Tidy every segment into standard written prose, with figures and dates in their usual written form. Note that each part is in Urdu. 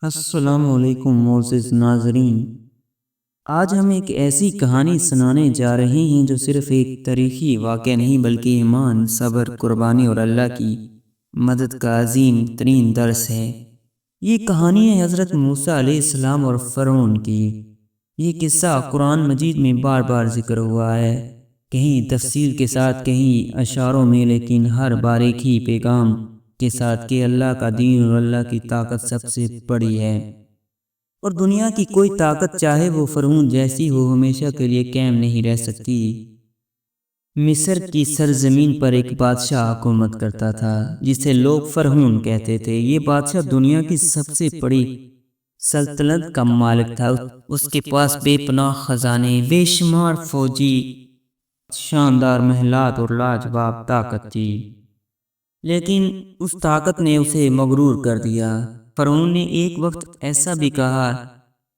السلام علیکم معزز ناظرین۔ آج ہم ایک ایسی کہانی سنانے جا رہے ہیں جو صرف ایک تاریخی واقعہ نہیں بلکہ ایمان، صبر، قربانی اور اللہ کی مدد کا عظیم ترین درس ہے۔ یہ کہانی ہے حضرت موسیٰ علیہ السلام اور فرعون کی۔ یہ قصہ قرآن مجید میں بار بار ذکر ہوا ہے، کہیں تفصیل کے ساتھ، کہیں اشاروں میں، لیکن ہر باریکی پیغام کے ساتھ کہ اللہ کا دین اور اللہ کی طاقت سب سے بڑی ہے، اور دنیا کی کوئی طاقت چاہے وہ فرعون جیسی ہو ہمیشہ کے لیے قائم نہیں رہ سکتی۔ مصر کی سرزمین پر ایک بادشاہ حکومت کرتا تھا جسے لوگ فرعون کہتے تھے۔ یہ بادشاہ دنیا کی سب سے بڑی سلطنت کا مالک تھا۔ اس کے پاس بے پناہ خزانے، بے شمار فوجی، شاندار محلات اور لاجواب طاقت تھی، لیکن اس طاقت نے اسے مغرور کر دیا۔ فرعون نے ایک وقت ایسا بھی کہا،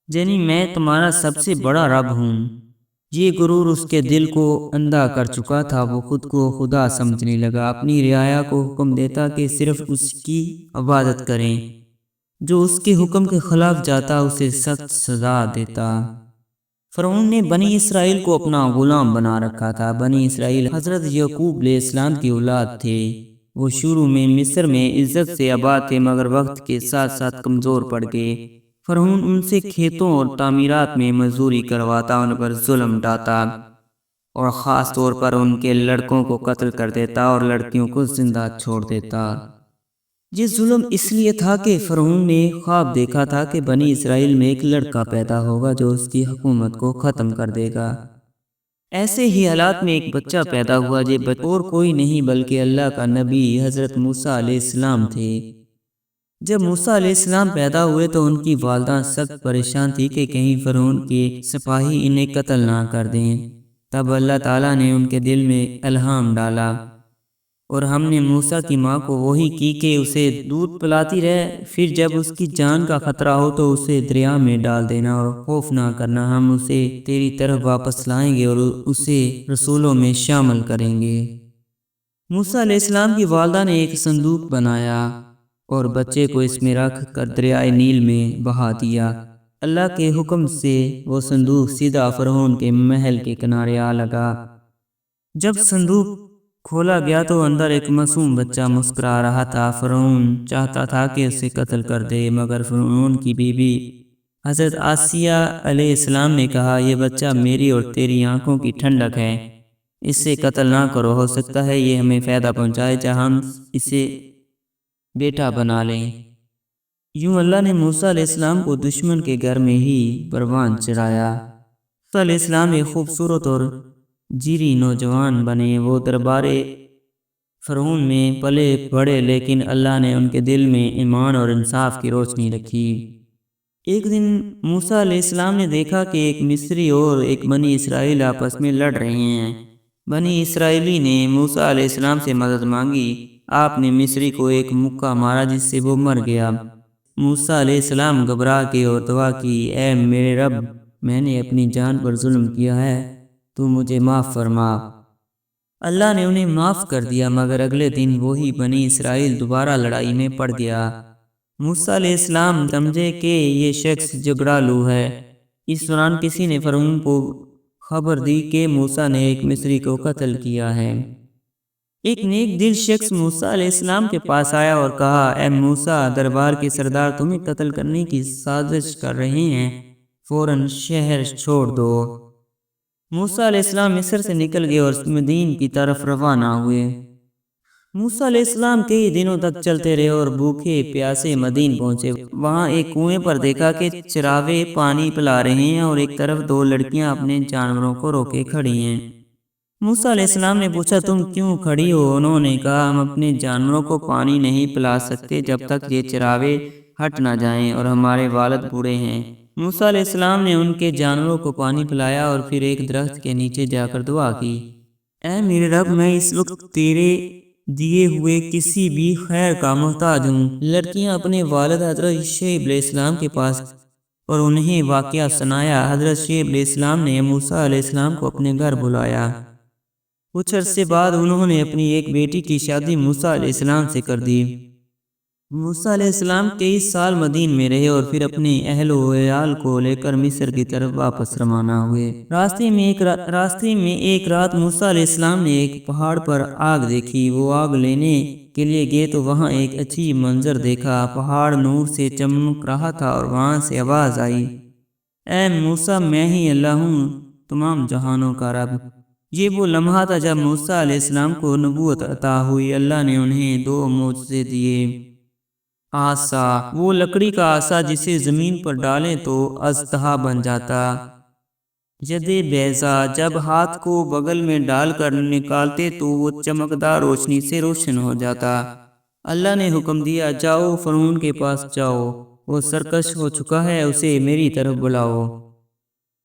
یعنی میں تمہارا سب سے بڑا رب ہوں۔ یہ غرور اس کے دل کو اندھا کر چکا تھا۔ وہ خود کو خدا سمجھنے لگا، اپنی رعایا کو حکم دیتا کہ صرف اس کی عبادت کریں، جو اس کے حکم کے خلاف جاتا اسے سخت سزا دیتا۔ فرعون نے بنی اسرائیل کو اپنا غلام بنا رکھا تھا۔ بنی اسرائیل حضرت یعقوب علیہ السلام کی اولاد تھے۔ وہ شروع میں مصر میں عزت سے آباد تھے، مگر وقت کے ساتھ ساتھ کمزور پڑ گئے۔ فرعون ان سے کھیتوں اور تعمیرات میں مزدوری کرواتا، ان پر ظلم ڈھاتا اور خاص طور پر ان کے لڑکوں کو قتل کر دیتا اور لڑکیوں کو زندہ چھوڑ دیتا۔ یہ ظلم اس لیے تھا کہ فرعون نے خواب دیکھا تھا کہ بنی اسرائیل میں ایک لڑکا پیدا ہوگا جو اس کی حکومت کو ختم کر دے گا۔ ایسے ہی حالات میں ایک بچہ پیدا ہوا، یہ اور کوئی نہیں بلکہ اللہ کا نبی حضرت موسیٰ علیہ السلام تھے۔ جب موسیٰ علیہ السلام پیدا ہوئے تو ان کی والدہ سخت پریشان تھی کہ کہیں فرعون کے سپاہی انہیں قتل نہ کر دیں۔ تب اللہ تعالیٰ نے ان کے دل میں الہام ڈالا، اور ہم نے موسیٰ کی ماں کو وحی کی کہ اسے دودھ پلاتی رہے، پھر جب اس کی جان کا خطرہ ہو تو اسے دریا میں ڈال دینا اور خوف نہ کرنا، ہم اسے تیری طرف واپس لائیں گے اور اسے رسولوں میں شامل کریں گے۔ موسیٰ علیہ السلام کی والدہ نے ایک صندوق بنایا اور بچے کو اس میں رکھ کر دریائے نیل میں بہا دیا۔ اللہ کے حکم سے وہ صندوق سیدھا فرعون کے محل کے کنارے آ لگا۔ جب صندوق کھولا گیا تو اندر ایک معصوم بچہ مسکرا رہا تھا۔ فرعون چاہتا تھا کہ اسے قتل کر دے، مگر فرعون کی بیوی حضرت آسیہ علیہ السلام نے کہا، یہ بچہ میری اور تیری آنکھوں کی ٹھنڈک ہے، اس سے قتل نہ کرو، ہو سکتا ہے یہ ہمیں فائدہ پہنچائے، جہاں ہم اسے بیٹا بنا لیں۔ یوں اللہ نے موسیٰ علیہ السلام کو دشمن کے گھر میں ہی پروان چڑھایا۔ موسیٰ علیہ السلام ایک خوبصورت اور جیری نوجوان بنے۔ وہ دربارے فرعون میں پلے بڑھے، لیکن اللہ نے ان کے دل میں ایمان اور انصاف کی روشنی رکھی۔ ایک دن موسیٰ علیہ السلام نے دیکھا کہ ایک مصری اور ایک بنی اسرائیل آپس میں لڑ رہے ہیں۔ بنی اسرائیلی نے موسیٰ علیہ السلام سے مدد مانگی۔ آپ نے مصری کو ایک مکہ مارا جس سے وہ مر گیا۔ موسیٰ علیہ السلام گھبرا گئے اور دعا کی، اے میرے رب، میں نے اپنی جان پر ظلم کیا ہے، تو مجھے معاف فرما۔ اللہ نے انہیں معاف کر دیا، مگر اگلے دن وہی بنی اسرائیل دوبارہ لڑائی میں پڑ گیا۔ موسیٰ علیہ السلام سمجھے کہ یہ شخص جھگڑالو ہے۔ اس دوران کسی نے فرعون کو خبر دی کہ موسیٰ نے ایک مصری کو قتل کیا ہے۔ ایک نیک دل شخص موسیٰ علیہ السلام کے پاس آیا اور کہا، اے موسیٰ، دربار کے سردار تمہیں قتل کرنے کی سازش کر رہے ہیں، فوراً شہر چھوڑ دو۔ موسیٰ علیہ السلام مصر سے نکل گئے اور مدین کی طرف روانہ ہوئے۔ موسیٰ علیہ السلام کئی دنوں تک چلتے رہے اور بھوکے پیاسے مدین پہنچے۔ وہاں ایک کنویں پر دیکھا کہ چراغے پانی پلا رہے ہیں اور ایک طرف دو لڑکیاں اپنے جانوروں کو روکے کھڑی ہیں۔ موسیٰ علیہ السلام نے پوچھا، تم کیوں کھڑی ہو؟ انہوں نے کہا، ہم اپنے جانوروں کو پانی نہیں پلا سکتے جب تک یہ چراغے ہٹ نہ جائیں، اور ہمارے والد بوڑھے ہیں۔ موسیٰ علیہ السلام نے ان کے جانوروں کو پانی پلایا اور پھر ایک درخت کے نیچے جا کر دعا کی، اے میرے رب، میں اس وقت تیرے دیے ہوئے کسی بھی خیر کا محتاج ہوں۔ لڑکیاں اپنے والد حضرت شعیب علیہ السلام کے پاس اور انہیں واقعہ سنایا۔ حضرت شعیب علیہ السلام نے موسیٰ علیہ السلام کو اپنے گھر بلایا۔ کچھ عرصے بعد انہوں نے اپنی ایک بیٹی کی شادی موسیٰ علیہ السلام سے کر دی۔ موسیٰ علیہ السلام 23 سال مدین میں رہے اور پھر اپنے اہل و عیال کو لے کر مصر کی طرف واپس روانہ ہوئے۔ راستے میں ایک رات موسیٰ علیہ السلام نے ایک پہاڑ پر آگ دیکھی۔ وہ آگ لینے کے لیے گئے تو وہاں ایک عجیب منظر دیکھا۔ پہاڑ نور سے چمک رہا تھا اور وہاں سے آواز آئی، اے موسیٰ، میں ہی اللہ ہوں، تمام جہانوں کا رب۔ یہ وہ لمحہ تھا جب موسیٰ علیہ السلام کو نبوت عطا ہوئی۔ اللہ نے انہیں 2 معجزے دیے۔ آسا، وہ لکڑی کا آسا جسے زمین پر ڈالیں تو اژدہا بن جاتا۔ ید بیضا، جب ہاتھ کو بغل میں ڈال کر نکالتے تو وہ چمکدار روشنی سے روشن ہو جاتا۔ اللہ نے حکم دیا، جاؤ فرعون کے پاس جاؤ، وہ سرکش ہو چکا ہے، اسے میری طرف بلاؤ۔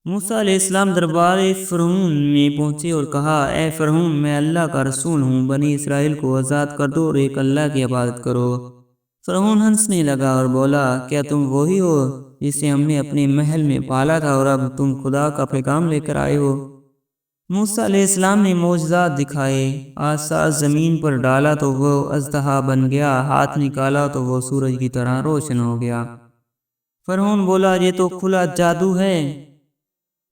موسیٰ علیہ السلام دربار فرعون میں پہنچے اور کہا، اے فرعون، میں اللہ کا رسول ہوں، بنی اسرائیل کو آزاد کر دو اور ایک اللہ کی عبادت کرو۔ فرعون ہنسنے لگا اور بولا، کیا تم وہی ہو جسے ہم نے اپنے محل میں پالا تھا اور اب تم خدا کا پیغام لے کر آئے ہو؟ موسیٰ علیہ السلام نے معجزات دکھائے۔ آسا زمین پر ڈالا تو وہ اژدہا بن گیا، ہاتھ نکالا تو وہ سورج کی طرح روشن ہو گیا۔ فرعون بولا، یہ تو کھلا جادو ہے۔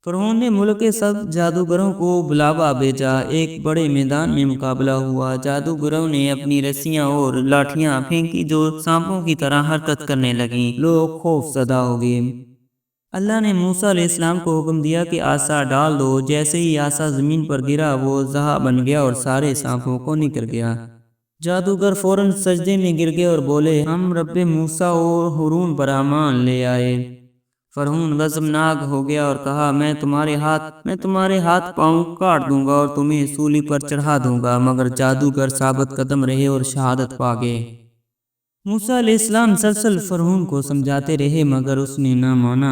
فرعون نے ملک کے سب جادوگروں کو بلاوا بھیجا۔ ایک بڑے میدان میں مقابلہ ہوا۔ جادوگروں نے اپنی رسیاں اور لاٹھیاں پھینکی جو سانپوں کی طرح حرکت کرنے لگیں۔ لوگ خوف زدہ ہو گئے۔ اللہ نے موسیٰ علیہ السلام کو حکم دیا کہ آسا ڈال دو۔ جیسے ہی آسا زمین پر گرا وہ اژدہا بن گیا اور سارے سانپوں کو نکل گیا۔ جادوگر فوراً سجدے میں گر گئے اور بولے، ہم رب موسیٰ اور ہارون پر ایمان لے آئے۔ فرعون غضبناک ہو گیا اور کہا، میں تمہارے ہاتھ پاؤں کاٹ دوں گا اور تمہیں سولی پر چڑھا دوں گا۔ مگر جادوگر ثابت قدم رہے اور شہادت پا گئے۔ موسیٰ علیہ السلام مسلسل فرعون کو سمجھاتے رہے مگر اس نے نہ مانا۔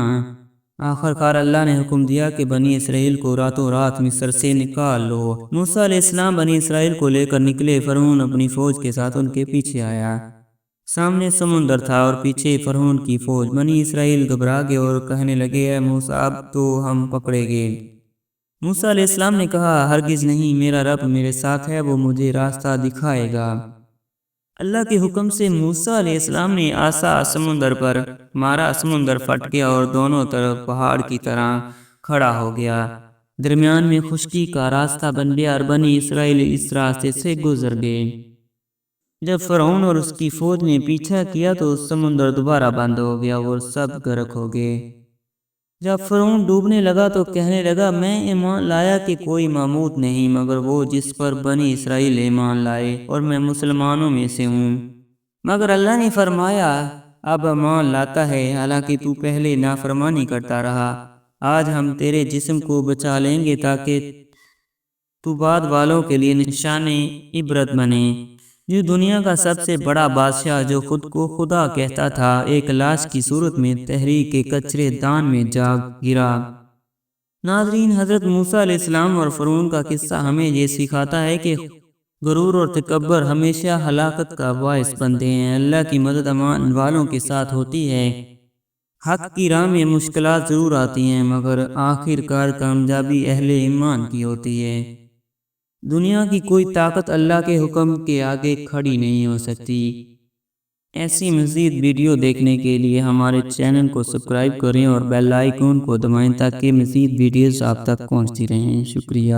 آخرکار اللہ نے حکم دیا کہ بنی اسرائیل کو راتوں رات مصر سے نکال لو۔ موسیٰ علیہ السلام بنی اسرائیل کو لے کر نکلے۔ فرعون اپنی فوج کے ساتھ ان کے پیچھے آیا۔ سامنے سمندر تھا اور پیچھے فرعون کی فوج۔ بنی اسرائیل گھبرا گئے اور کہنے لگے، اے موسیٰ، اب تو ہم پکڑے گئے۔ موسیٰ علیہ السلام نے کہا، ہرگز نہیں، میرا رب میرے ساتھ ہے، وہ مجھے راستہ دکھائے گا۔ اللہ کے حکم سے موسیٰ علیہ السلام نے آسا سمندر پر مارا۔ سمندر پھٹ گیا اور دونوں طرف پہاڑ کی طرح کھڑا ہو گیا۔ درمیان میں خشکی کا راستہ بن گیا اور بنی اسرائیل اس راستے سے گزر گئے۔ جب فرعون اور اس کی فوج نے پیچھا کیا تو سمندر دوبارہ بند ہو گیا اور سب غرق ہو گئے۔ جب فرعون ڈوبنے لگا تو کہنے لگا، میں ایمان لایا کہ کوئی معبود نہیں مگر وہ جس پر بنی اسرائیل ایمان لائے، اور میں مسلمانوں میں سے ہوں۔ مگر اللہ نے فرمایا، اب ایمان لاتا ہے، حالانکہ تو پہلے نافرمانی کرتا رہا۔ آج ہم تیرے جسم کو بچا لیں گے تاکہ تو بعد والوں کے لیے نشان عبرت بنے۔ جو دنیا کا سب سے بڑا بادشاہ جو خود کو خدا کہتا تھا، ایک لاش کی صورت میں تحریک کے کچرے دان میں جا گرا۔ ناظرین، حضرت موسیٰ علیہ السلام اور فرعون کا قصہ ہمیں یہ سکھاتا ہے کہ غرور اور تکبر ہمیشہ ہلاکت کا باعث بنتے ہیں۔ اللہ کی مدد ایمان والوں کے ساتھ ہوتی ہے۔ حق کی راہ میں مشکلات ضرور آتی ہیں مگر آخر کار کامیابی اہل ایمان کی ہوتی ہے۔ دنیا کی کوئی طاقت اللہ کے حکم کے آگے کھڑی نہیں ہو سکتی۔ ایسی مزید ویڈیو دیکھنے کے لیے ہمارے چینل کو سبسکرائب کریں اور بیل آئیکن کو دبائیں تاکہ مزید ویڈیوز آپ تک پہنچتی رہیں۔ شکریہ۔